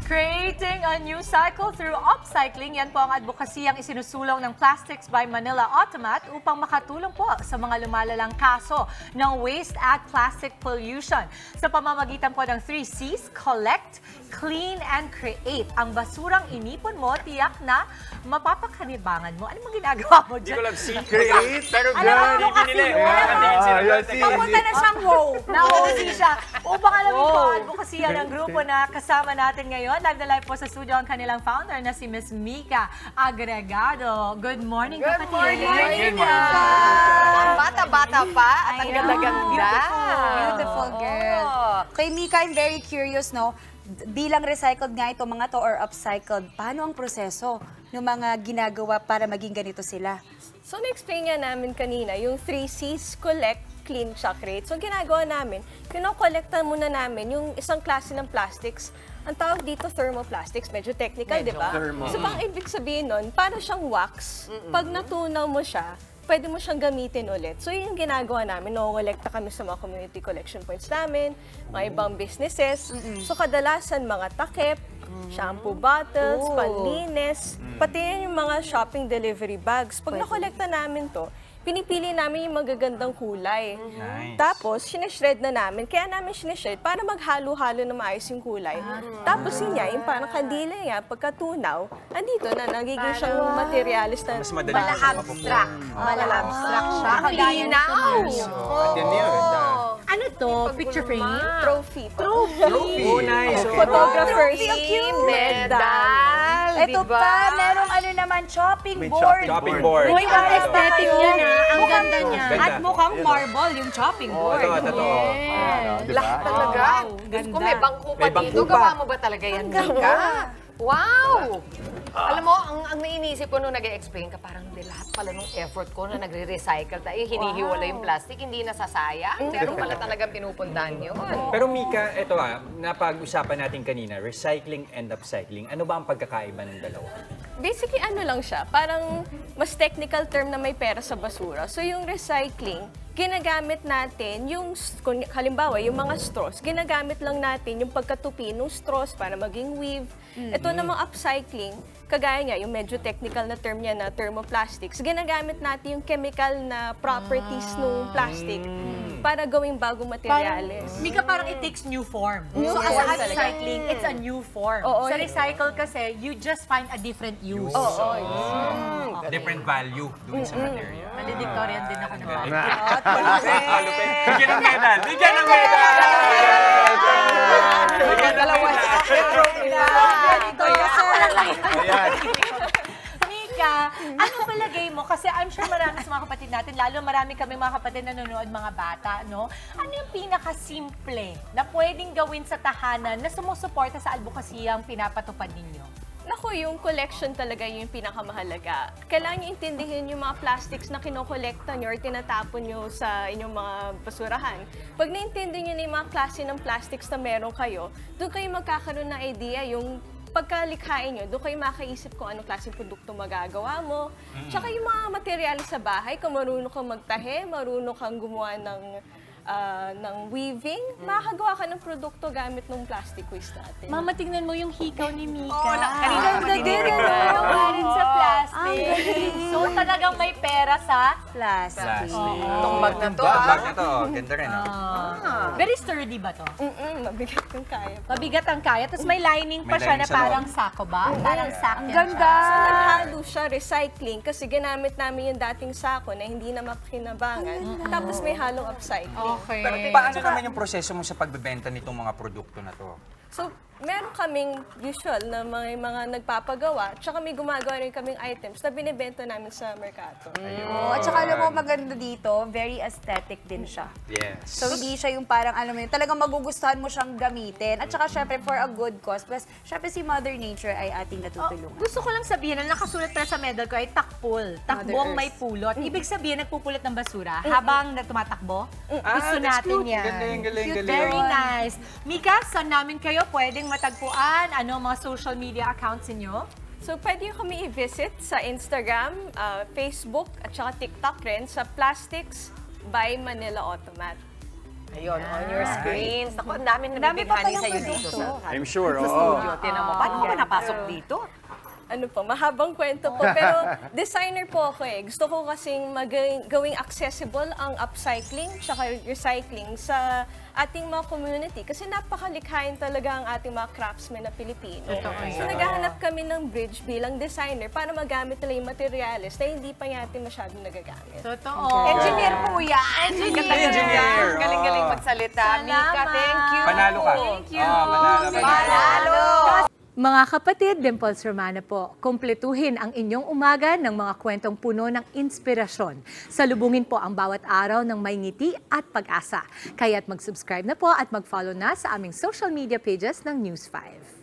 Creating a new cycle through upcycling, yan po ang advokasiyang isinusulong ng Plastics by Manila Automat upang makatulong po sa mga lumalalang kaso ng waste at plastic pollution. Sa pamamagitan po ng 3Cs, collect, clean, and create. Ang basurang inipon mo, tiyak na mapapakanibangan mo. Ano mong ginagawa mo Hindi dyan? ko lang see, create, pero Alam mo hindi kasi pinili. yun. Nakatingin sila doon. Papunta na siyang wow. Nahuhuli siya. Upang alamin po ang advokasya ng grupo na kasama natin ngayon. Live na live po sa studio ang kanilang founder na si Miss Mika Agregado. Good morning, Good kapatid. morning, Mika. Bata-bata pa at ang I know. ganda-ganda. Beautiful girl. Kay Mika, I'm very curious, no? Bilang recycled nga ito mga to or upcycled, paano ang proseso ng mga ginagawa para maging ganito sila? So, na-explain nga namin kanina, yung 3Cs, collect, clean, tsaka create. So, ginagawa namin, kinokolekta muna namin yung isang klase ng plastics. Ang tawag dito, thermoplastics. Medyo technical, di ba? So, pang ibig sabihin nun, para siyang wax. Pag natunaw mo siya, pwede mo siyang gamitin ulit. So, yun yung ginagawa namin. Nangongolekta kami sa mga community collection points namin, mga ibang businesses. So, kadalasan mga takip, shampoo bottles, panlinis, pati yan yung mga shopping delivery bags. Pag nakolekta namin to, pinipili namin yung magagandang kulay. Nice. Tapos, sineshred na namin. Kaya namin sineshred para maghalo-halo na maayos yung kulay. Tapos yun niya, yung parang kandila niya, pagkatunaw, andito na, nagiging siyang materialis na Mas madali Mala siya abstract. mapupunta. Mala abstract siya. Kagaya nito. At yan yun. Ano to? Picture frame? trophy. Oh, nice. Photographer's Medal, Ito diba? pa, merong ano naman, chopping May board. Chopping board. Uy, ang aesthetic niya na. Ang ganda niya. Ganda. At mukhang marble yung chopping board. Totoo, totoo. Lahat talaga. Diyos ko, may bangko pa May bangko dito. pa. Gawa mo ba talaga yan, Mika? Wow! Alam mo, ang nainisip ko nung nag-explain ka, parang di lahat pala nung effort ko na nagre-recycle tayo, hinihiwala yung plastic, hindi nasasayang. Meron pala talagang pinupuntahan yun. Pero Mika, ito napag-usapan natin kanina, recycling and upcycling. Ano ba ang pagkakaiba ng dalawa? Basically, ano lang siya, parang mas technical term na may pera sa basura. So, yung recycling, ginagamit natin yung, halimbawa, yung mga straws, ginagamit lang natin yung pagkatupi ng straws para maging weave. Ito namang upcycling, kagaya niya, yung medyo technical na term niya na thermoplastics, ginagamit natin yung chemical na properties ng plastic para gawing bagong materyales. Mika, parang it takes new form. New So, as form a talaga. upcycling, it's a new form. Oo, Sa yun. recycle kasi, you just find a different use. Different value dun sa material. Valedictorian din ako ng bata. Bigyan ng medal! Bigyan ng medal! Bigyan ng medal! Mika, ano palagay mo? Kasi I'm sure marami sa mga kapatid natin, lalo marami kami mga kapatid na nanonood, mga bata, no? Ano yung pinakasimple na pwedeng gawin sa tahanan na sumusuporta sa advokasiyang pinapatupad ninyo? Naku, yung collection talaga yung pinakamahalaga. Kailangan nyo intindihin yung mga plastics na kinokolekta nyo or tinatapon nyo sa inyong mga basurahan. Pag naintindi nyo na yung mga klase ng plastics na meron kayo, doon kayo magkakaroon ng idea yung pagkalikhain nyo, doon kayo makaisip kung anong klaseng produkto magagawa mo. Tsaka yung mga materyales sa bahay, kung marunong kang magtahe, marunong kang gumawa ng weaving, makakagawa ka ng produkto gamit ng plastic waste natin. Mama, tingnan mo yung hikaw ni Mika. kanina Ang ganda din, ano? Galing sa plastic. So, talagang may pera sa Plastic. Itong bag na to, Bag na to, ganda rin. Very sturdy ba to? Mabigat yung kaya. Mabigat ang kaya. Tapos may lining pa May siya na lining sa parang sako ba? Parang sack Ang yan ganda. siya. So, naghalo siya, recycling, kasi ginamit namin yung dating sako na hindi na makinabangan. Tapos may halong upcycling. Okay. Pero paano naman yung proseso mo sa pagbebenta nitong mga produkto na to? So, meron kaming usual na mga nagpapagawa, tsaka may gumagawa rin kaming items na binibenta namin sa merkato. Oh, at saka alam mo, maganda dito, very aesthetic din siya. Yes. So, hindi siya yung parang, alam mo yun, talagang magugustuhan mo siyang gamitin. At saka, syempre, for a good cause. Plus, syempre, si Mother Nature ay ating natutulungan. Gusto ko lang sabihin na nakasulat pala sa medal ko ay takpul. Takbong Earth. may pulot. Ibig sabihin, nagpupulot ng basura habang tumatakbo. Gusto that's natin cute. yan. Galing, galing, Cute, galing. very nice. Mika, saan namin kayo pwedeng matagpuan? Ano mga social media accounts niyo? So, pwede nyo kami i-visit sa Instagram, Facebook, at saka TikTok rin sa Plastics by Manila Automat. Ayun, on your screens. Ako, ang dami na Dami pa bibighani palang sa'yo dito produkto. sa I'm sure, oo. studio. Tinan mo, paano ka ba napasok dito? Ano po, mahabang kwento po. Pero designer po ako eh. Gusto ko kasing gawing accessible ang upcycling tsaka recycling sa ating mga community. Kasi napakalikhain talaga ang ating mga craftsmen na Pilipino. So naghahanap kami ng bridge bilang designer para magamit nila yung materials na hindi pa natin masyadong nagagamit. Totoo. Engineer po yan. Engineer. Galing-galing magsalita. Mika, Salamat. thank you. Panalo ka. Thank you. Panalo. Panalo. Mga kapatid, Dimples Romana po, kumpletuhin ang inyong umaga ng mga kwentong puno ng inspirasyon. Salubungin po ang bawat araw ng may ngiti at pag-asa. Kaya't mag-subscribe na po at mag-follow na sa aming social media pages ng News 5.